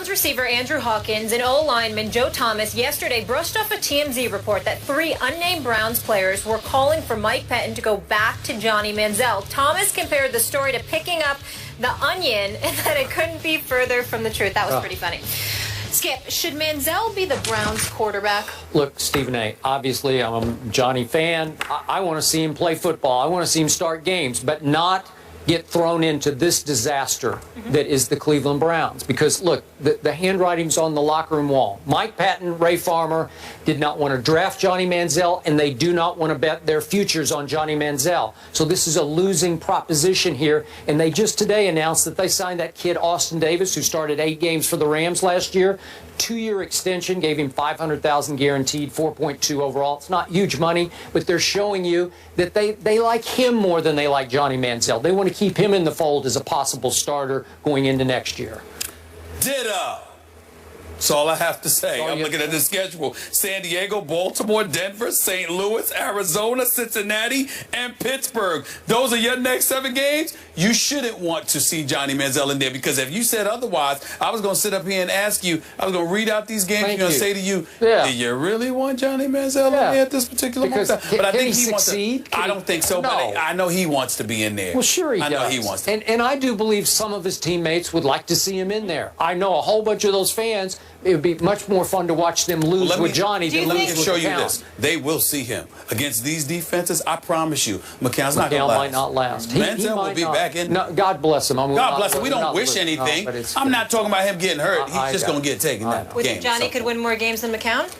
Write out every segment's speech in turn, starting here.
Browns receiver Andrew Hawkins and O-lineman Joe Thomas yesterday brushed off a TMZ report that 3 unnamed Browns players were calling for Mike Pettin to go back to Johnny Manziel. Thomas compared the story to picking up the onion and that it couldn't be further from the truth. That was pretty funny. Skip, should Manziel be the Browns quarterback? Look, Stephen A., obviously I'm a Johnny fan. I want to see him play football. I want to see him start games, but not get thrown into this disaster that is the Cleveland Browns. Because, look, the handwriting's on the locker room wall. Mike Patton, Ray Farmer did not want to draft Johnny Manziel, and they do not want to bet their futures on Johnny Manziel. So this is a losing proposition here. And they just today announced that they signed that kid, Austin Davis, who started 8 games for the Rams last year. 2-year extension, gave him $500,000 guaranteed, 4.2 overall. It's not huge money, but they're showing you that they like him more than they like Johnny Manziel. They want to keep him in the fold as a possible starter going into next year. Ditto. That's all I have to say. I'm looking at the schedule. San Diego, Baltimore, Denver, St. Louis, Arizona, Cincinnati, and Pittsburgh. Those are your next 7 games. You shouldn't want to see Johnny Manziel in there, because if you said otherwise, I was going to sit up here and ask you, I was going to read out these games. I'm going to say to you, do you really want Johnny Manziel in there at this particular moment? But I think he wants to. I don't think so, but I know he wants to be in there. Well, sure he does. I know he wants to. And I do believe some of his teammates would like to see him in there. I know a whole bunch of those fans. It would be much more fun to watch them lose with Johnny than lose with Let me show you this. They will see him. Against these defenses, I promise you, McCown's not going to last. might not last. Manziel will be back in. No, God bless him. God bless him. We don't wish anything. I'm not talking about him getting hurt. He's just going to get taken that game. Johnny could win more games than McCown?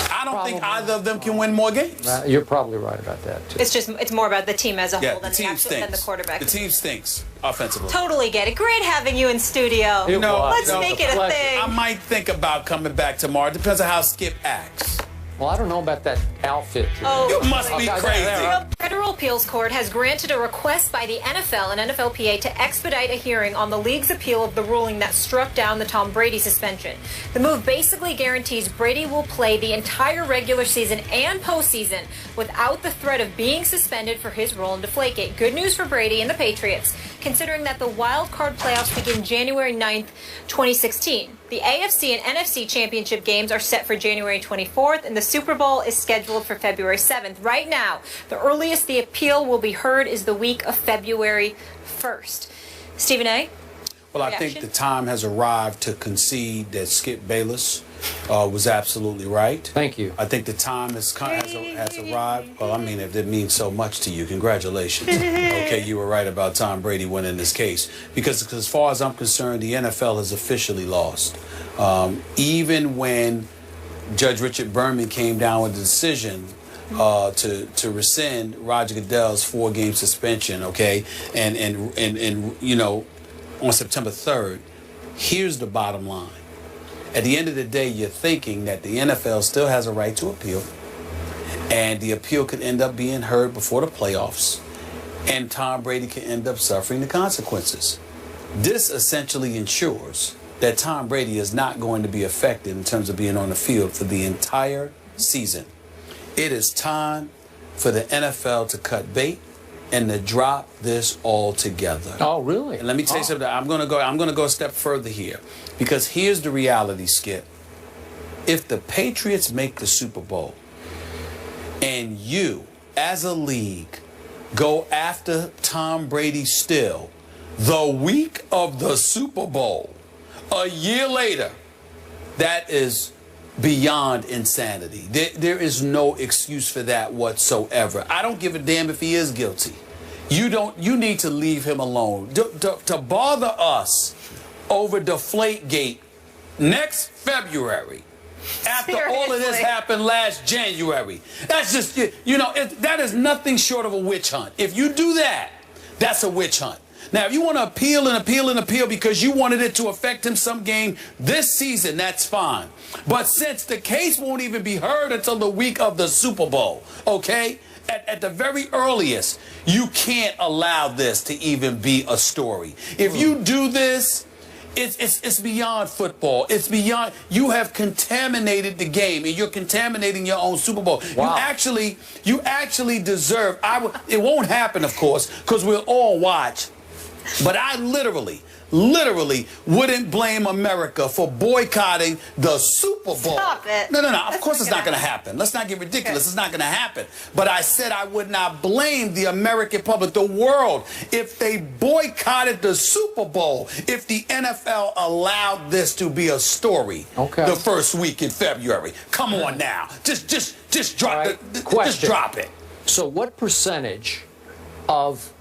I don't think either of them can win more games. You're probably right about that, too. It's more about the team as a whole than the quarterback. The team stinks offensively. Totally get it. Great having you in studio. Let's make it a thing. I might think about coming back tomorrow. It depends on how Skip acts. Well, I don't know about that outfit. You must be crazy. The Federal Appeals Court has granted a request by the NFL and NFLPA to expedite a hearing on the league's appeal of the ruling that struck down the Tom Brady suspension. The move basically guarantees Brady will play the entire regular season and postseason without the threat of being suspended for his role in Deflategate. Good news for Brady and the Patriots, considering that the wild card playoffs begin January 9th, 2016. The AFC and NFC championship games are set for January 24th, and the Super Bowl is scheduled for February 7th. Right now, the earliest the appeal will be heard is the week of February 1st. Stephen A.? Well, I think the time has arrived to concede that Skip Bayless was absolutely right. Thank you. I think the time has arrived. Well, I mean, if it means so much to you, congratulations. Okay, you were right about Tom Brady winning this case. Because as far as I'm concerned, the NFL has officially lost. Even when Judge Richard Berman came down with the decision to rescind Roger Goodell's 4-game suspension, okay, and you know, on September 3rd, here's the bottom line. At the end of the day, you're thinking that the NFL still has a right to appeal, and the appeal could end up being heard before the playoffs, and Tom Brady can end up suffering the consequences. This essentially ensures that Tom Brady is not going to be affected in terms of being on the field for the entire season. It is time for the NFL to cut bait and to drop this all together. Oh, really? And let me tell you something. I'm gonna go a step further here, because here's the reality, Skip. If the Patriots make the Super Bowl and you, as a league, go after Tom Brady still the week of the Super Bowl, a year later, that is beyond insanity. There is no excuse for that whatsoever. I don't give a damn if he is guilty. You need to leave him alone. To bother us over Deflategate next February, after all of this happened last January, that's just, you know, that is nothing short of a witch hunt. If you do that, that's a witch hunt. Now, if you want to appeal and appeal and appeal because you wanted it to affect him some game this season, that's fine. But since the case won't even be heard until the week of the Super Bowl, okay, at the very earliest, you can't allow this to even be a story. If you do this, it's beyond football. It's beyond. You have contaminated the game, and you're contaminating your own Super Bowl. Wow. You actually deserve. It won't happen, of course, because we'll all watch. But I literally literally wouldn't blame America for boycotting the Super Bowl. Stop it. No. Of course it's not going to happen. Let's not get ridiculous. Okay. It's not going to happen. But I said I would not blame the American public, the world, if they boycotted the Super Bowl, if the NFL allowed this to be a story the first week in February. Come on now. Just drop just drop it. So what percentage of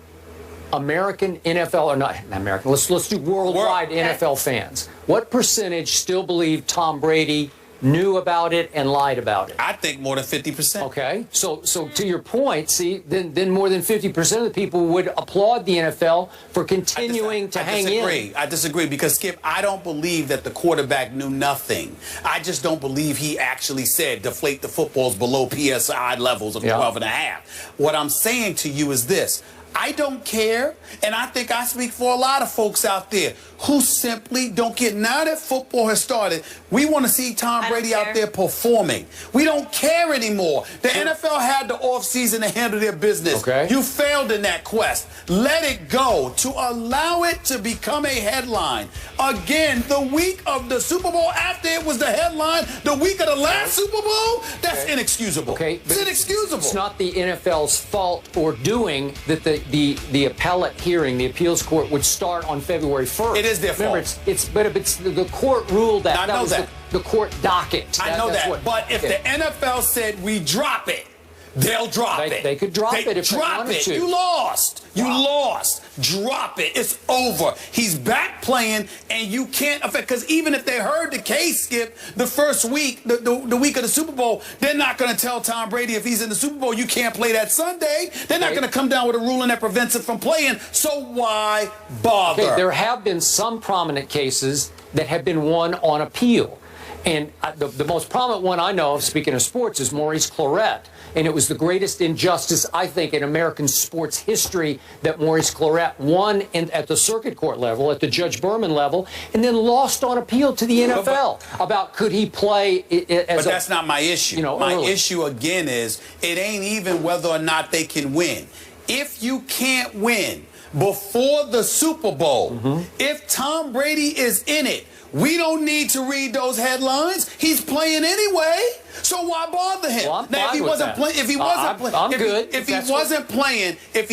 American NFL, or not American, let's do worldwide NFL fans, what percentage still believe Tom Brady knew about it and lied about it? I think more than 50%. Okay, so to your point, see, then more than 50% of the people would applaud the NFL for continuing to hang in. I disagree because, Skip, I don't believe that the quarterback knew nothing. I just don't believe he actually said deflate the footballs below PSI levels of 12 and a half. What I'm saying to you is this. I don't care, and I think I speak for a lot of folks out there who simply don't get. Now that football has started, we want to see Tom Brady out there performing. We don't care anymore. The NFL had the offseason to handle their business. Okay. You failed in that quest. Let it go. To allow it to become a headline. Again, the week of the Super Bowl, after it was the headline, the week of the last Super Bowl, that's inexcusable. Okay, it's inexcusable. It's not the NFL's fault or doing that the appellate hearing, the appeals court, would start on February 1st. It is their fault. But it's the court ruled that. I know that. The court docket. I know that. But if the NFL said we drop it, they'll drop it. They could drop it if they wanted to. You lost. You lost. Drop it. It's over. He's back playing, and you can't affect. Because even if they heard the case, Skip, the first week, the week of the Super Bowl, they're not going to tell Tom Brady if he's in the Super Bowl, you can't play that Sunday. They're not going to come down with a ruling that prevents it from playing. So why bother? Okay, there have been some prominent cases that have been won on appeal. And the most prominent one I know of, speaking of sports, is Maurice Clarett. And it was the greatest injustice, I think, in American sports history that Maurice Clarett won at the circuit court level, at the Judge Berman level, and then lost on appeal to the NFL about could he play as But that's not my issue. My issue, again, is it ain't even whether or not they can win. If you can't win before the Super Bowl, if Tom Brady is in it, we don't need to read those headlines. He's playing anyway. So why bother him? Well, now, if he wasn't playing, if he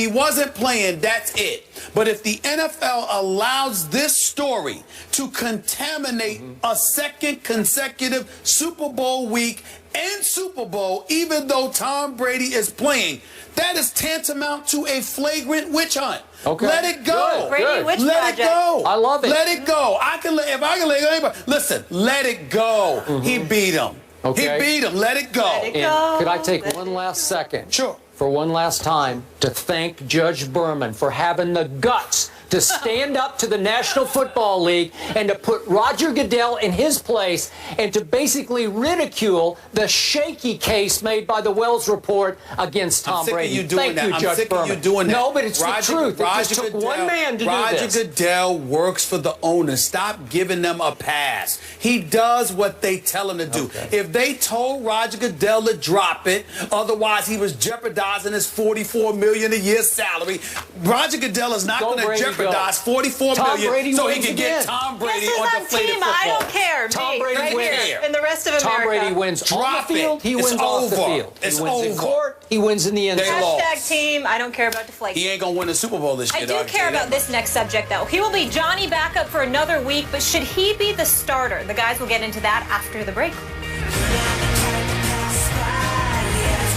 wasn't playing, that's it. But if the NFL allows this story to contaminate a second consecutive Super Bowl week and Super Bowl, even though Tom Brady is playing, that is tantamount to a flagrant witch hunt. Okay. Let it go. Brady Witch Let it go. I love it. Let it go. If I can let anybody, listen, let it go. He beat him. Okay. He beat him. Let it go. Let it go. Could I take one last second? Sure. For one last time to thank Judge Berman for having the guts to stand up to the National Football League and to put Roger Goodell in his place and to basically ridicule the shaky case made by the Wells Report against Tom Brady. Thank you, Judge Berman. No, but it's the truth. It just took one man to do this. Roger Goodell works for the owners. Stop giving them a pass. He does what they tell him to do. If they told Roger Goodell to drop it, otherwise he was jeopardizing his $44 million a year salary, Roger Goodell is not going to jeopardize $44 million so he can get Tom Brady on deflated football. I don't care. Tom Brady right wins. Here, and the rest of America. Tom Brady wins on the field. He wins off the field. It's he wins in over. court. He wins in the end zone. Hashtag team. I don't care about deflation. He ain't gonna win the Super Bowl this year. I do care about this next subject, though. He will be Johnny backup for another week, but should he be the starter? The guys will get into that after the break.